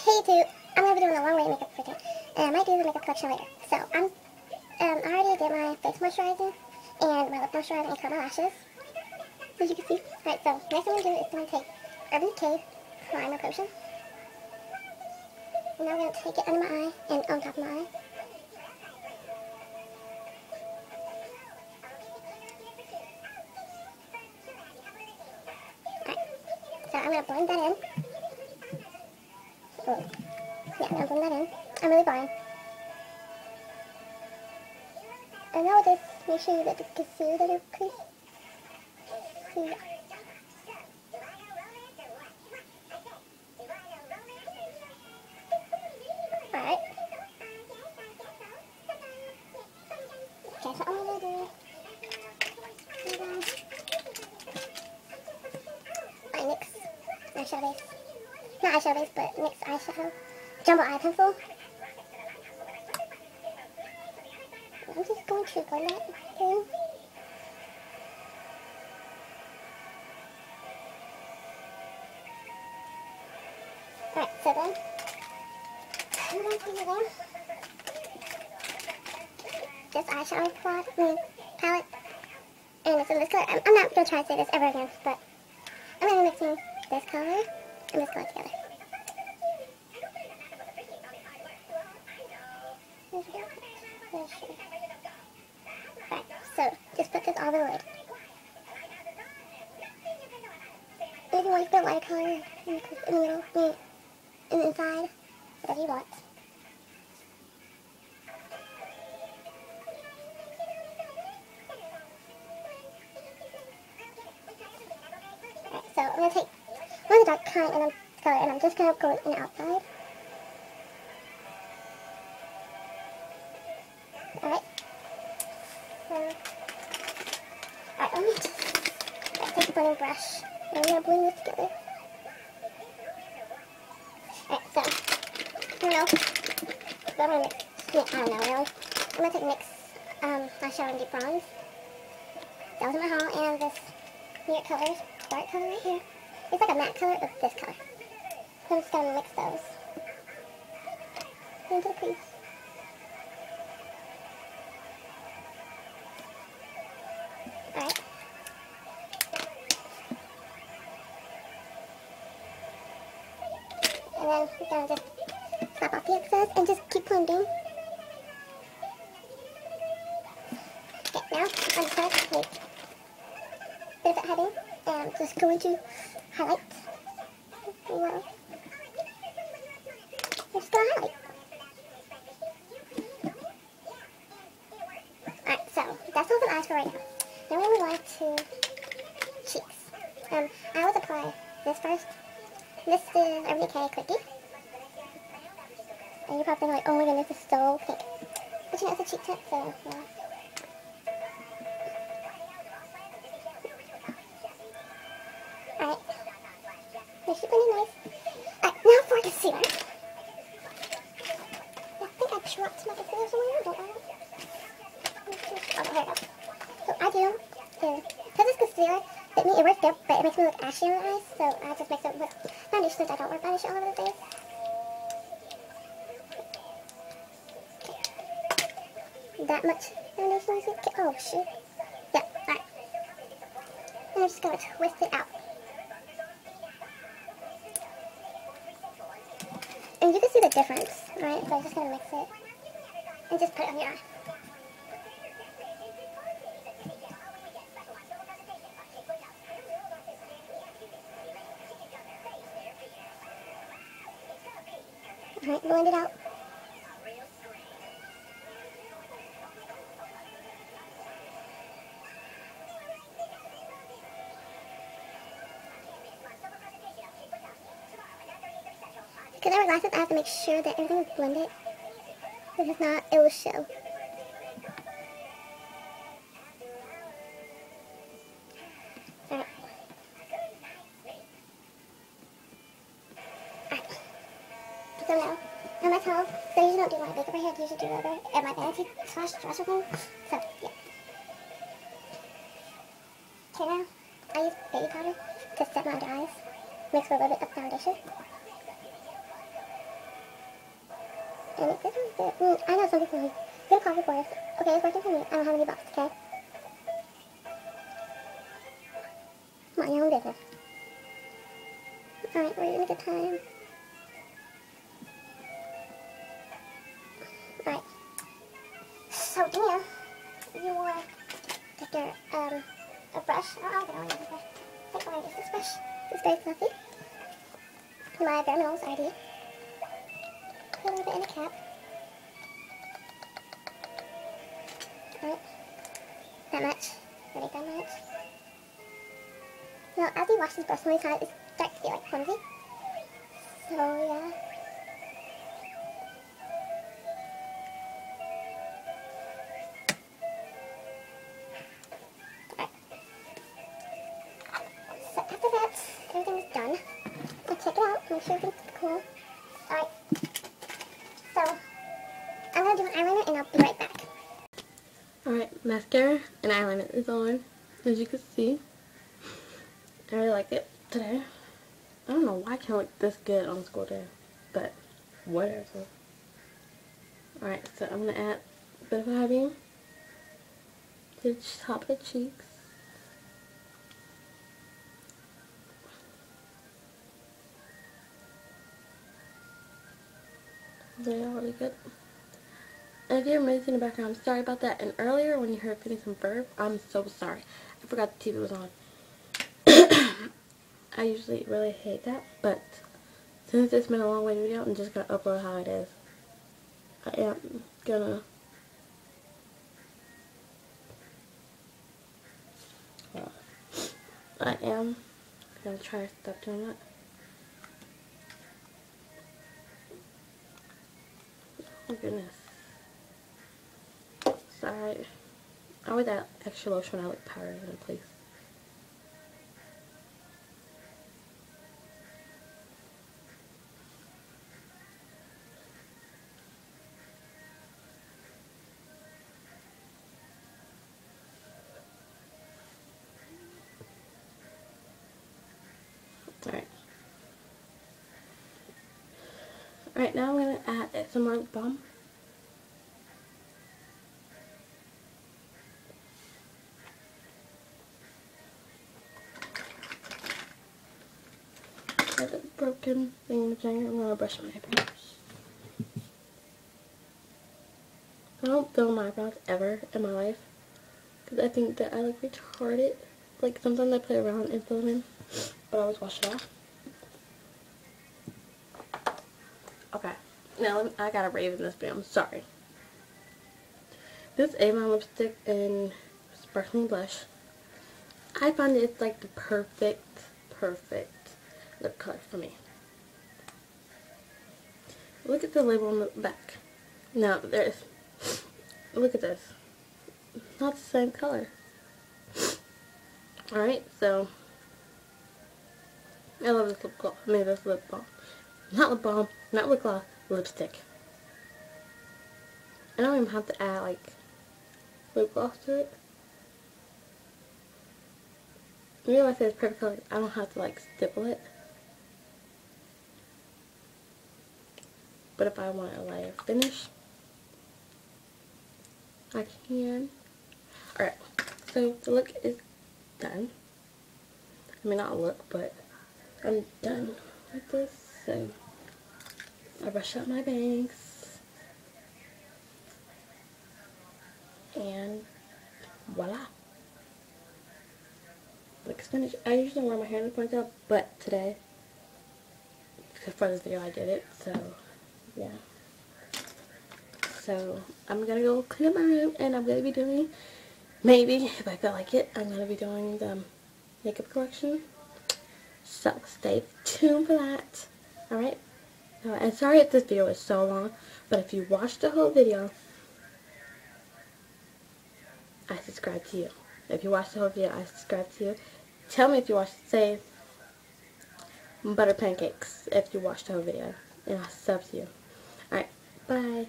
Hey dude, I'm gonna be doing a long way makeup routine, and I might do the makeup collection later. So I already did my face moisturizing and my lip moisturizing and curl my lashes, as you can see. Alright, so next thing I'm gonna do is I'm gonna take Urban Decay Primer Potion. And now I'm gonna take it under my eye and on top of my eye. Alright, so I'm gonna blend that in. Oh, yeah, I'm gonna blend that in. I'm really blind. And now with this, make sure you get the concealer that you crease. So yeah. Alright. Okay, so I'm gonna do my NYX eyeshadow base. Not eyeshadow base, but NYX eyeshadow. Jumbo eye pencil. I'm just going to blend that in. Alright, so then I'm going to use this eyeshadow palette. And it's in this color. I'm not going to try to say this ever again, but I'm going to be mixing this color and this color together. Alright, so just put this all over the lid. If you want to put a lighter color in the middle, in the inside, whatever you want. Alright, so I'm going to take one of the dark color and I'm just going to go in the outside. Alright. Alright, let me just take a blending brush and I'm going to blend this together. Alright, so, I don't know. But I'm going to mix, yeah, I don't know really. I'm going to take NYX eyeshadow in Deep Bronze. That was in my haul, and this New Colors dark color right here. It's like a matte color of this color. So I'm just going to mix those into the crease. Alright. And then we're going to just slap off the excess and just keep blending. Okay, now I'm just going to make benefit heading and just go into highlight. Well, I'm just going to highlight. Alright, so that's all the eyes for right now. Then we move on to cheeks. I always apply this first. This is Urban Decay Quickie. And you're probably like, oh my goodness, it's so pink. But you know, it's a cheek tint, so yeah. Alright. This should be nice. Alright, now for concealer. I think I dropped my concealer somewhere, don't I? Oh, here it goes. So I do, because this concealer fit me, it works good, but it makes me look ashy on the eyes, so I just mix it with foundation since I don't wear foundation all over the face. That much foundation I think. Oh shoot. Yeah, alright. And I'm just gonna twist it out. And you can see the difference, right? So I'm just gonna mix it and just put it on your eye. Alright, blend it out. Because I wear glasses, I have to make sure that everything is blended. Because if not, it will show. Alright. Alright. So now, on my towel, so I usually don't do my makeup right here, I usually do it over at my vanity slash dresser thing. So, yeah. Okay, now, I use baby powder to set my under eyes. Mixed with a little bit of foundation. And this one's good. I know some people who good coffee for us. Okay, it's working for me. I don't have any box, okay? Mind your own business. Alright, we're in a good time. Alright. So, Dina, you will take your, a brush. Oh, I don't know what brush. I think I'm going to use this brush. It's very fluffy. My bare minerals ID. Put a little bit in the cap. Alright. That much. Really that much. Now, as you wash this brush, sometimes it starts to get like clumsy. So, yeah. Alright. So, after that, everything's done. I'll check it out, make sure everything's cool. Alright. So, I'm going to do an eyeliner and I'll be right back. Alright, mascara and eyeliner is on, as you can see. I really like it today. I don't know why I can't look this good on school day, but whatever. Alright, so I'm going to add a bit of highbeam to the top of the cheeks. They're really good. And if you're amazing in the background, I'm sorry about that. And earlier when you heard Phineas and Ferb, I'm so sorry. I forgot the TV was on. I usually really hate that, but since it's been a long way video, I'm just going to upload how it is. I am gonna try to stop doing that. Oh goodness. Sorry. I wear that extra lotion when I look powdery in place. Alright, now I'm going to add some more lip balm. Got a broken thing in the thing. I'm going to brush my eyebrows. I don't fill my eyebrows ever in my life because I think that I look retarded. Like sometimes I play around and fill them in, but I always wash it off. Okay, now I got a rave in this video. I'm sorry. This Avon lipstick in Sparkling Blush, I find it's like the perfect lip color for me. Look at the label on the back. Now look at this. Not the same color. Alright, so I love this lip gloss. I mean this lip balm. Not lip balm, not lip gloss, lipstick. I don't even have to add like lip gloss to it. Maybe I say it's perfect color, I don't have to like stipple it. But if I want a lighter finish, I can. Alright, so the look is done. I mean, not a look, but I'm done with this. So I brush out my bangs. And voila. Looks finished. I usually wear my hair in the ponytail, but today, for this video, I did it. So, yeah. So, I'm going to go clean up my room, and I'm going to be doing, maybe, if I feel like it, I'm going to be doing the makeup collection. So, stay tuned for that. Alright? And sorry if this video is so long, but if you watch the whole video, I subscribe to you. If you watch the whole video, I subscribe to you. Tell me if you watch, say, butter pancakes, if you watch the whole video, and I'll sub to you. Alright, bye.